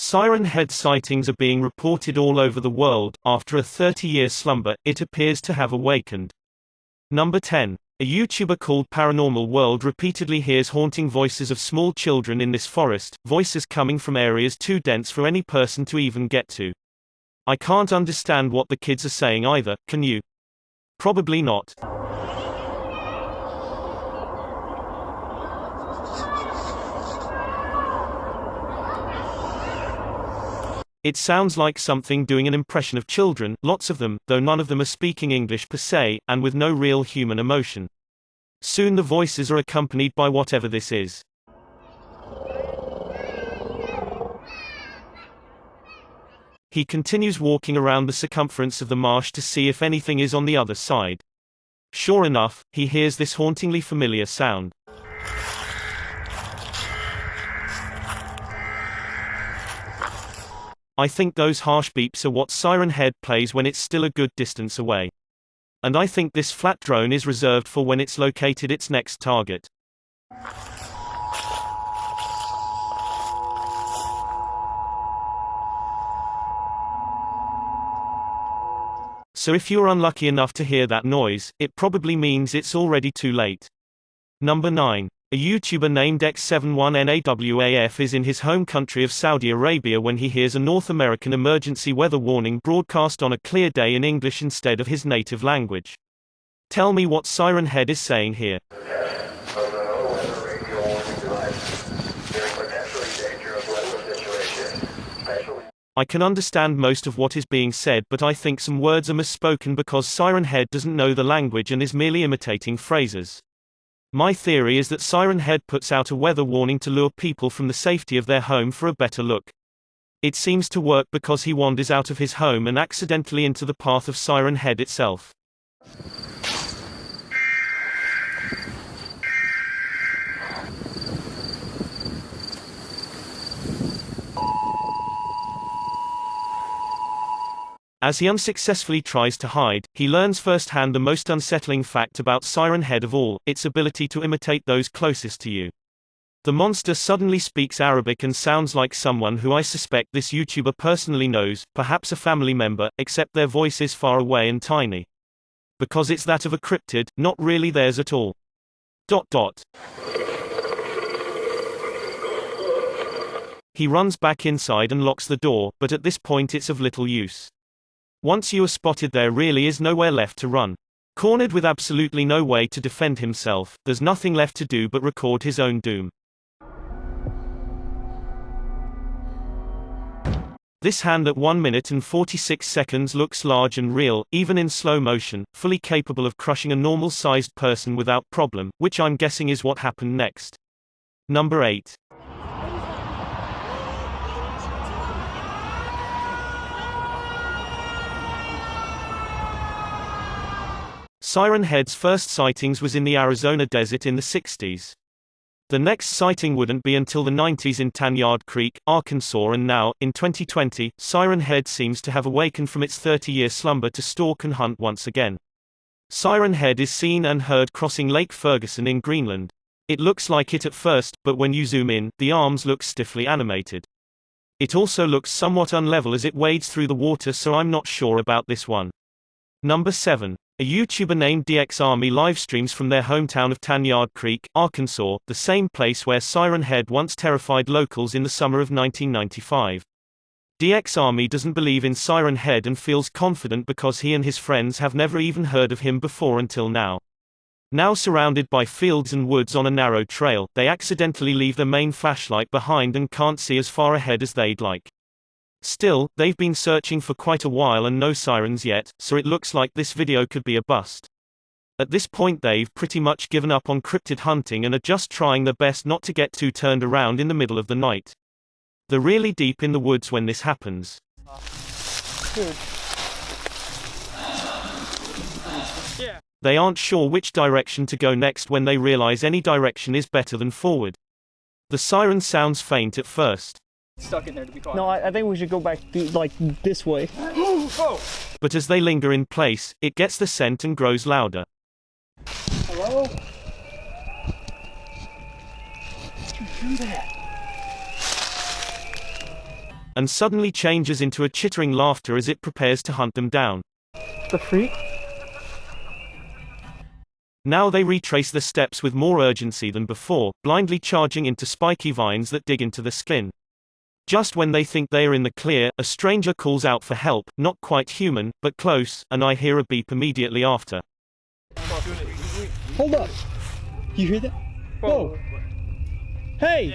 Siren Head sightings are being reported all over the world. After a 30-year slumber, it appears to have awakened. Number 10. A YouTuber called Paranormal World repeatedly hears haunting voices of small children in this forest, voices coming from areas too dense for any person to even get to. I can't understand what the kids are saying either, can you? Probably not. It sounds like something doing an impression of children, lots of them, though none of them are speaking English per se, and with no real human emotion. Soon the voices are accompanied by whatever this is. He continues walking around the circumference of the marsh to see if anything is on the other side. Sure enough, he hears this hauntingly familiar sound. I think those harsh beeps are what Siren Head plays when it's still a good distance away. And I think this flat drone is reserved for when it's located its next target. So if you're unlucky enough to hear that noise, it probably means it's already too late. Number 9. A YouTuber named X71NAWAF is in his home country of Saudi Arabia when he hears a North American emergency weather warning broadcast on a clear day in English instead of his native language. Tell me what Siren Head is saying here. I can understand most of what is being said, but I think some words are misspoken because Siren Head doesn't know the language and is merely imitating phrases. My theory is that Siren Head puts out a weather warning to lure people from the safety of their home for a better look. It seems to work because he wanders out of his home and accidentally into the path of Siren Head itself. As he unsuccessfully tries to hide, he learns firsthand the most unsettling fact about Siren Head of all, its ability to imitate those closest to you. The monster suddenly speaks Arabic and sounds like someone who I suspect this YouTuber personally knows, perhaps a family member, except their voice is far away and tiny. Because it's that of a cryptid, not really theirs at all. ... He runs back inside and locks the door, but at this point it's of little use. Once you are spotted, there really is nowhere left to run. Cornered with absolutely no way to defend himself, there's nothing left to do but record his own doom. This hand at 1 minute and 46 seconds looks large and real, even in slow motion, fully capable of crushing a normal-sized person without problem, which I'm guessing is what happened next. Number 8. Siren Head's first sightings was in the Arizona desert in the 60s. The next sighting wouldn't be until the 90s in Tanyard Creek, Arkansas, and now, in 2020, Siren Head seems to have awakened from its 30-year slumber to stalk and hunt once again. Siren Head is seen and heard crossing Lake Ferguson in Greenland. It looks like it at first, but when you zoom in, the arms look stiffly animated. It also looks somewhat unlevel as it wades through the water, so I'm not sure about this one. Number 7. A YouTuber named DX Army livestreams from their hometown of Tanyard Creek, Arkansas, the same place where Siren Head once terrified locals in the summer of 1995. DX Army doesn't believe in Siren Head and feels confident because he and his friends have never even heard of him before until now. Now surrounded by fields and woods on a narrow trail, they accidentally leave their main flashlight behind and can't see as far ahead as they'd like. Still, they've been searching for quite a while and no sirens yet, so it looks like this video could be a bust. At this point they've pretty much given up on cryptid hunting and are just trying their best not to get too turned around in the middle of the night. They're really deep in the woods when this happens. They aren't sure which direction to go next when they realize any direction is better than forward. The siren sounds faint at first. Stuck in there to be caught. No, I think we should go back like this way. Oh. But as they linger in place, it gets the scent and grows louder. Hello? Did you do that? and suddenly changes into a chittering laughter as it prepares to hunt them down. The freak? Now they retrace the steps with more urgency than before, blindly charging into spiky vines that dig into the skin. Just when they think they are in the clear, a stranger calls out for help, not quite human, but close, and I hear a beep immediately after. Hold up! You hear that? Whoa! Hey!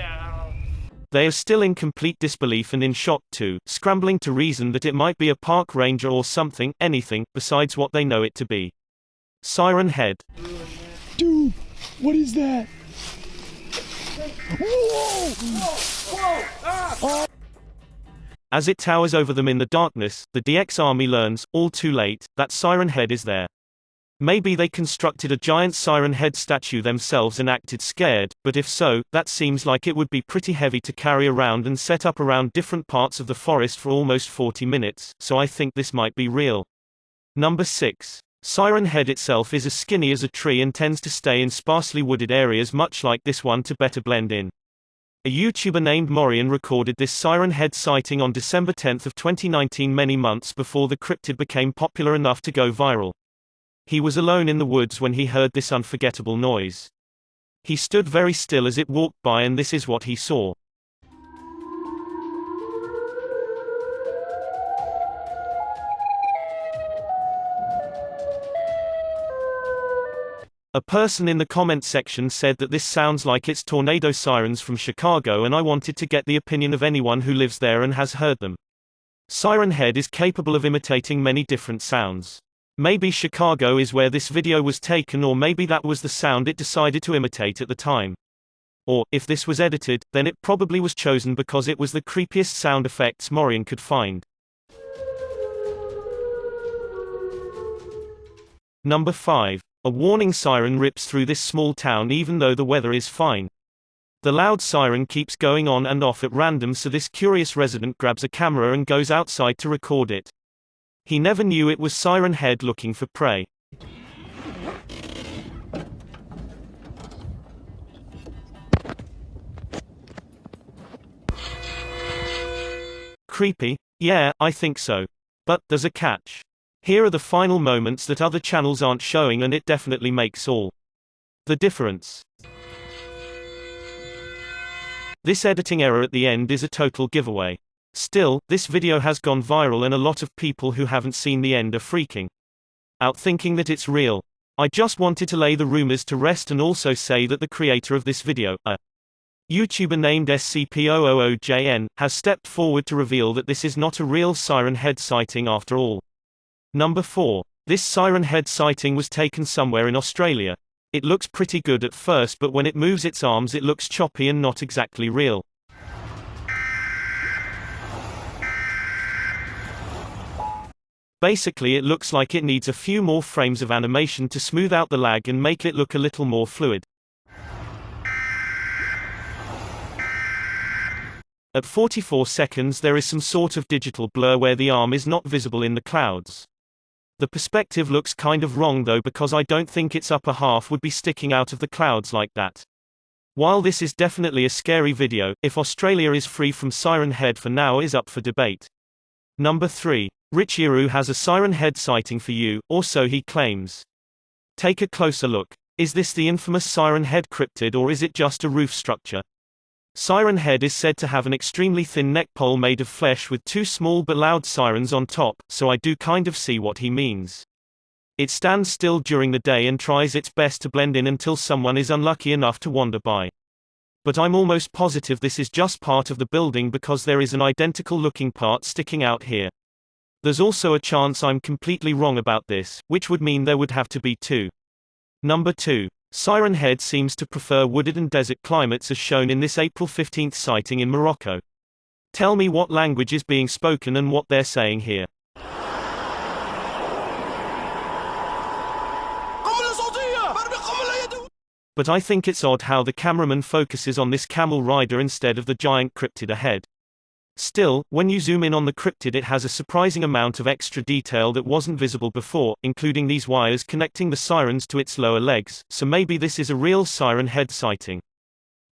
They are still in complete disbelief and in shock too, scrambling to reason that it might be a park ranger or something, anything, besides what they know it to be. Siren Head. Dude! What is that? Whoa! As it towers over them in the darkness, the DX army learns, all too late, that Siren Head is there. Maybe they constructed a giant Siren Head statue themselves and acted scared, but if so, that seems like it would be pretty heavy to carry around and set up around different parts of the forest for almost 40 minutes, so I think this might be real. Number 6. Siren Head itself is as skinny as a tree and tends to stay in sparsely wooded areas much like this one to better blend in. A YouTuber named Morian recorded this Siren Head sighting on December 10 of 2019, many months before the cryptid became popular enough to go viral. He was alone in the woods when he heard this unforgettable noise. He stood very still as it walked by, and this is what he saw. A person in the comment section said that this sounds like it's tornado sirens from Chicago, and I wanted to get the opinion of anyone who lives there and has heard them. Siren Head is capable of imitating many different sounds. Maybe Chicago is where this video was taken, or maybe that was the sound it decided to imitate at the time. Or, if this was edited, then it probably was chosen because it was the creepiest sound effects Morian could find. Number 5. A warning siren rips through this small town even though the weather is fine. The loud siren keeps going on and off at random, so this curious resident grabs a camera and goes outside to record it. He never knew it was Siren Head looking for prey. Creepy? Yeah, I think so. But there's a catch. Here are the final moments that other channels aren't showing, and it definitely makes all the difference. This editing error at the end is a total giveaway. Still, this video has gone viral and a lot of people who haven't seen the end are freaking out thinking that it's real. I just wanted to lay the rumors to rest and also say that the creator of this video, a YouTuber named SCP-000JN, has stepped forward to reveal that this is not a real Siren Head sighting after all. Number 4. This Siren Head sighting was taken somewhere in Australia. It looks pretty good at first, but when it moves its arms it looks choppy and not exactly real. Basically, it looks like it needs a few more frames of animation to smooth out the lag and make it look a little more fluid. At 44 seconds there is some sort of digital blur where the arm is not visible in the clouds. The perspective looks kind of wrong though, because I don't think its upper half would be sticking out of the clouds like that. While this is definitely a scary video, if Australia is free from Siren Head for now is up for debate. Number 3. Richiru has a Siren Head sighting for you, or so he claims. Take a closer look. Is this the infamous Siren Head cryptid, or is it just a roof structure? Siren Head is said to have an extremely thin neck pole made of flesh with two small but loud sirens on top, so I do kind of see what he means. It stands still during the day and tries its best to blend in until someone is unlucky enough to wander by. But I'm almost positive this is just part of the building because there is an identical looking part sticking out here. There's also a chance I'm completely wrong about this, which would mean there would have to be two. Number 2. Siren Head seems to prefer wooded and desert climates as shown in this April 15th sighting in Morocco. Tell me what language is being spoken and what they're saying here. But I think it's odd how the cameraman focuses on this camel rider instead of the giant cryptid ahead. Still, when you zoom in on the cryptid it has a surprising amount of extra detail that wasn't visible before, including these wires connecting the sirens to its lower legs, so maybe this is a real Siren Head sighting.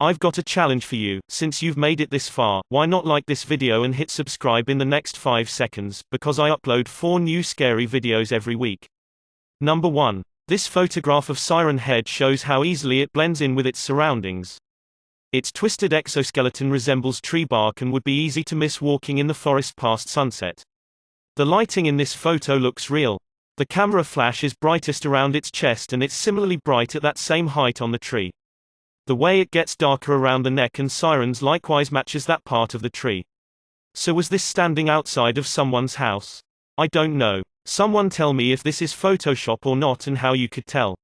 I've got a challenge for you. Since you've made it this far, why not like this video and hit subscribe in the next 5 seconds, because I upload 4 new scary videos every week. Number 1. This photograph of Siren Head shows how easily it blends in with its surroundings. Its twisted exoskeleton resembles tree bark and would be easy to miss walking in the forest past sunset. The lighting in this photo looks real. The camera flash is brightest around its chest and it's similarly bright at that same height on the tree. The way it gets darker around the neck and sirens likewise matches that part of the tree. So was this standing outside of someone's house? I don't know. Someone tell me if this is Photoshop or not and how you could tell.